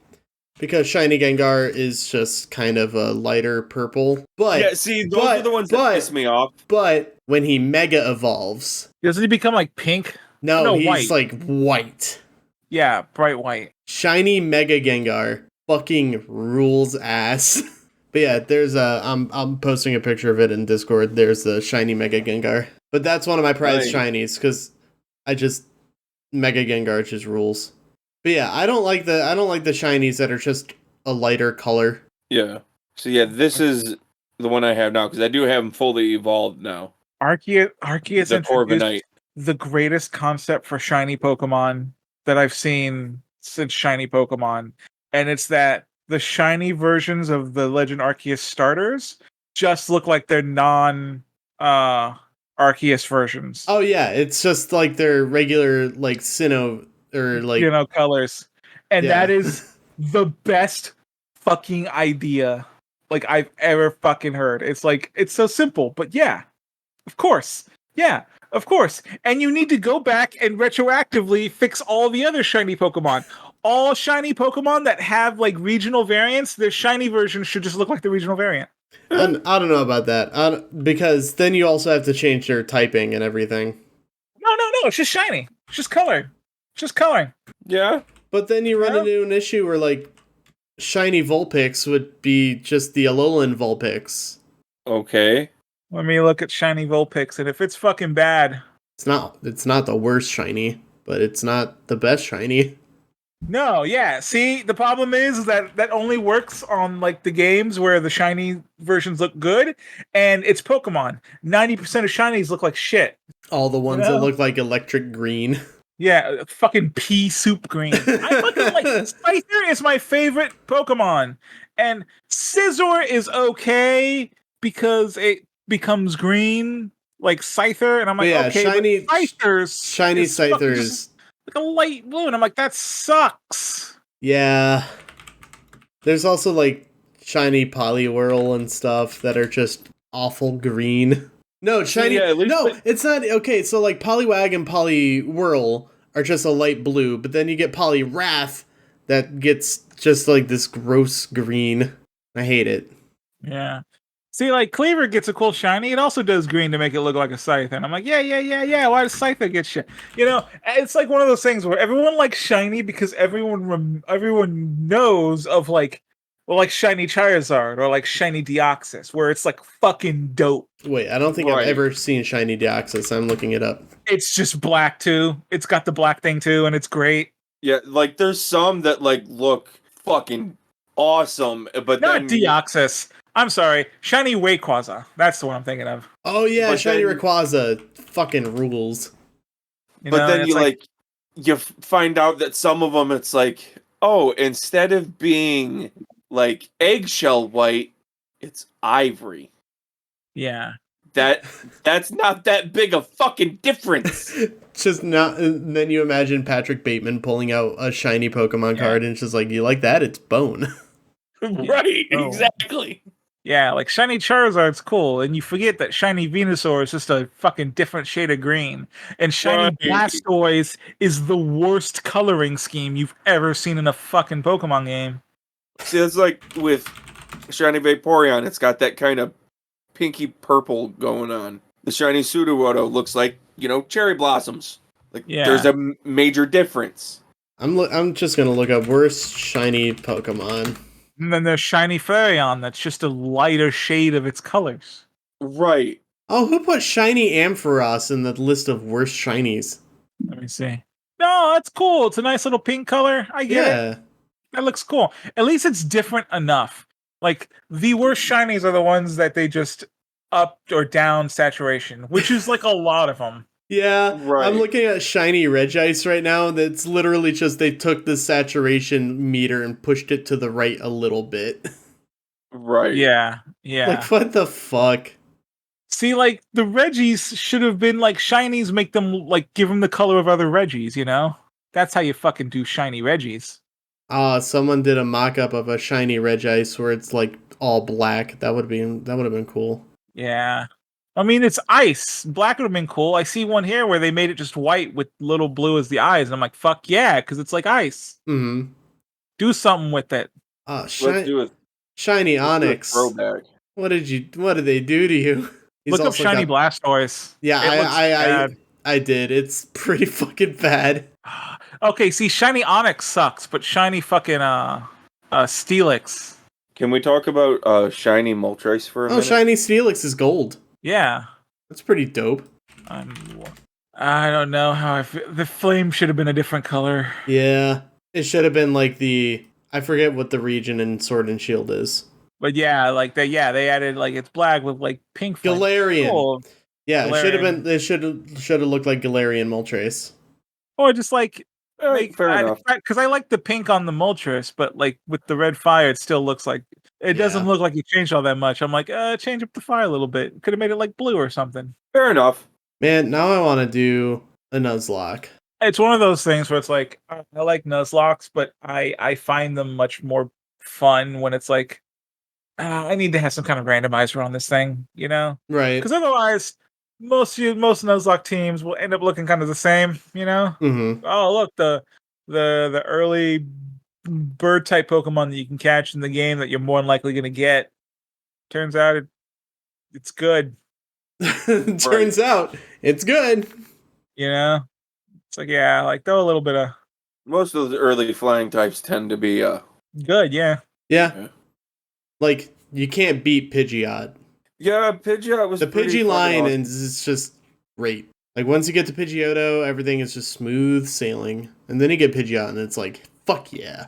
because shiny Gengar is just kind of a lighter purple. But yeah, see, those are the ones that piss me off. But when he mega evolves, doesn't he become like pink? No, he's white. Like white. Yeah, bright white. Shiny Mega Gengar fucking rules ass. But yeah, there's I'm posting a picture of it in Discord. There's the shiny Mega Gengar. But that's one of my prized shinies, because Mega Gengar just rules. But yeah, I don't like the shinies that are just a lighter color. Yeah. So yeah, this is the one I have now, because I do have them fully evolved now. Arceus the Corviknight. The greatest concept for shiny Pokemon that I've seen since shiny Pokemon, and it's that the shiny versions of the Legend Arceus starters just look like they're non Arceus versions. Oh yeah, it's just like their regular like Sinnoh or like colors. And that is the best fucking idea like I've ever fucking heard. It's like, it's so simple, but yeah. Of course. Yeah, of course. And you need to go back and retroactively fix all the other shiny Pokemon. All shiny Pokemon that have like regional variants, their shiny versions should just look like the regional variant. I don't know about that, because then you also have to change their typing and everything. No, it's just shiny. It's just color. Just coloring. Yeah. But then you run into an issue where like shiny Vulpix would be just the Alolan Vulpix. Okay. Let me look at shiny Vulpix, and if it's fucking bad, it's not the worst shiny, but it's not the best shiny. No, yeah. See, the problem is that only works on like the games where the shiny versions look good, and it's Pokemon. 90% of shinies look like shit. All the ones that look like electric green. Yeah, fucking pea soup green. I fucking like Scyther is my favorite Pokemon, and Scizor is okay because it becomes green, like Scyther, and I'm like, Yeah, okay, shiny- but Scyther's Shiny is fucking Scyther just is... like a light blue, and I'm like, that sucks. Yeah. There's also, like, shiny Poliwhirl and stuff that are just awful green. No, shiny... yeah, at least no, it's not... Okay, so, like, Poliwag and Poliwhirl are just a light blue, but then you get Poliwrath that gets just, like, this gross green. I hate it. Yeah. See, like Cleaver gets a cool shiny. It also does green to make it look like a Scyther. And I'm like, yeah. Why does Scyther get shit? You know, it's like one of those things where everyone likes shiny because everyone knows of like, well, like shiny Charizard or like shiny Deoxys, where it's like fucking dope. Wait, I don't think I've ever seen shiny Deoxys. I'm looking it up. It's just black too. It's got the black thing too, and it's great. Yeah, like there's some that like look fucking awesome, but Not then Deoxys. I'm sorry, shiny Rayquaza. That's the one I'm thinking of. Oh, yeah, But shiny then- Rayquaza fucking rules. You but know, then and you it's you find out that some of them it's like, oh, instead of being like eggshell white, it's ivory. yeah. That's not that big a fucking difference. Just not. And then you imagine Patrick Bateman pulling out a shiny Pokemon card, and it's just like, you like that? It's bone. Right, Oh. exactly. Yeah, like shiny Charizard's cool, and you forget that shiny Venusaur is just a fucking different shade of green. And shiny Right. Blastoise is the worst coloring scheme you've ever seen in a fucking Pokemon game. See, that's like with shiny Vaporeon, it's got that kind of pinky purple going on. The shiny Sudowoodo looks like, cherry blossoms. Like Yeah. there's a major difference. I'm just gonna look up worst shiny Pokemon. And then there's shiny Fairyon that's just a lighter shade of its colors. Right. Oh, who put shiny Ampharos in the list of worst shinies? Let me see. No, that's cool. It's a nice little pink color. I get it. Yeah. That looks cool. At least it's different enough. Like, the worst shinies are the ones that they just up or down saturation, which is like a lot of them. Yeah, Right. I'm looking at shiny Regice right now. That's literally just they took the saturation meter and pushed it to the right a little bit. Right. Yeah. Like, what the fuck? See, like, the Reggies should have been like shinies, make them like give them the color of other Reggies, you know? That's how you fucking do shiny Reggies. Someone did a mock-up of a shiny Regice where it's like all black. That would have been cool. Yeah. I mean, it's ice. Black would have been cool. I see one here where they made it just white with little blue as the eyes. And I'm like, fuck yeah, because it's like ice. Mm-hmm. Do something with it. Let's do it. Shiny Onyx. Throwback. What did they do to you? He's Look up also shiny got- Blastoise. Yeah, It looks bad. I did. It's pretty fucking bad. Okay, see, shiny Onyx sucks, but shiny fucking Steelix. Can we talk about shiny Moltres for a minute? Shiny Steelix is gold. Yeah. That's pretty dope. I don't know how the flame should have been a different color. Yeah. It should have been like I forget what the region in Sword and Shield is. But yeah, like they added like it's black with like pink flame. Galarian. Cool. Yeah, Galarian. it should have been. It should have looked like Galarian Moltres. Or just like Fair enough. because I like the pink on the Moltres, but like with the red fire, it still looks like it doesn't look like you changed all that much. I'm like, change up the fire a little bit. Could have made it like blue or something. Fair enough. Man, now I want to do a Nuzlocke. It's one of those things where it's like I like Nuzlocks, but I find them much more fun when it's like I need to have some kind of randomizer on this thing, you know? Right. Because otherwise, most Nuzlocke teams will end up looking kind of the same, you know? Mm-hmm. Oh, look, the early bird type Pokemon that you can catch in the game that you're more than likely going to get. Turns out it's good, Turns out it's good. you know? It's like, yeah, like throw a little bit of Most of those early flying types tend to be good, yeah. Yeah. Like, you can't beat Pidgeot. Yeah, Pidgeot was The pretty Pidgey line fucking awesome. is just great. Like, once you get to Pidgeotto, everything is just smooth sailing. And then you get Pidgeot, and it's like, fuck yeah.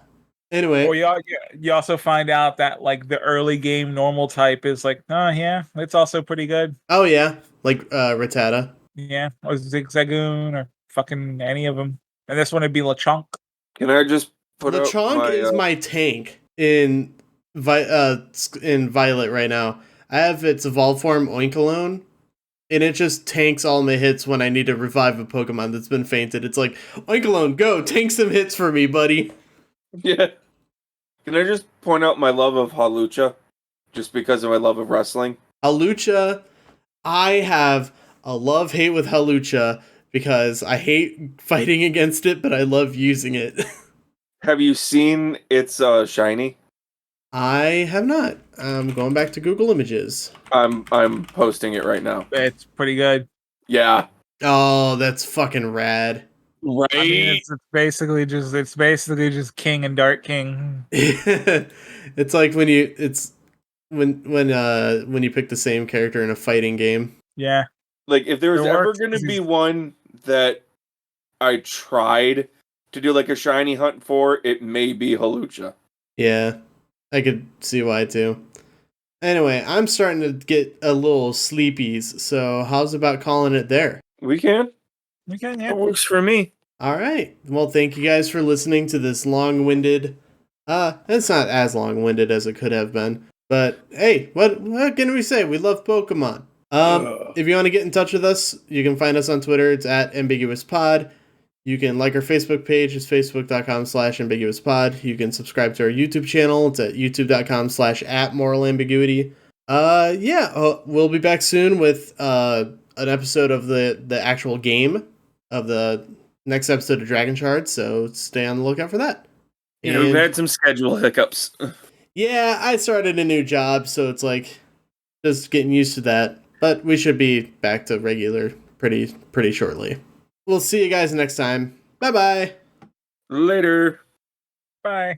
Anyway. Or you also find out that like the early game normal type is like, oh yeah, it's also pretty good. Oh, yeah. Like, Rattata. Yeah, or Zigzagoon or fucking any of them. And this one would be Lechonk. Can I just put out Lechonk is my tank in Violet right now. I have its evolved form Oinkologne, and it just tanks all my hits when I need to revive a Pokemon that's been fainted. It's like, Oinkologne, go, tank some hits for me, buddy. Yeah. Can I just point out my love of Halucha? Just because of my love of wrestling? Halucha, I have a love-hate with Halucha because I hate fighting against it, but I love using it. Have you seen its shiny? I have not. I'm going back to Google Images. I'm posting it right now. It's pretty good. Yeah. Oh, that's fucking rad. Right? I mean, it's basically just King and Dark King. It's like when you pick the same character in a fighting game. Yeah. Like, if there was It ever works going to 'cause be he's- one that I tried to do like a shiny hunt for, it may be Halucha. Yeah, I could see why too. Anyway, I'm starting to get a little sleepies, so how's about calling it there? We can. Okay, yeah. That works for me. All right. Well, thank you guys for listening to this long-winded. It's not as long-winded as it could have been, but hey, what can we say? We love Pokemon. If you want to get in touch with us, you can find us on Twitter. It's at ambiguouspod. You can like our Facebook page. It's facebook.com/ambiguouspod. You can subscribe to our YouTube channel. It's at youtube.com/@moralambiguity. We'll be back soon with an episode of the actual game of the next episode of Dragon Shard, so stay on the lookout for that. Yeah, we've had some schedule hiccups. Yeah, I started a new job, so it's like just getting used to that. But we should be back to regular pretty shortly. We'll see you guys next time. Bye-bye. Later. Bye.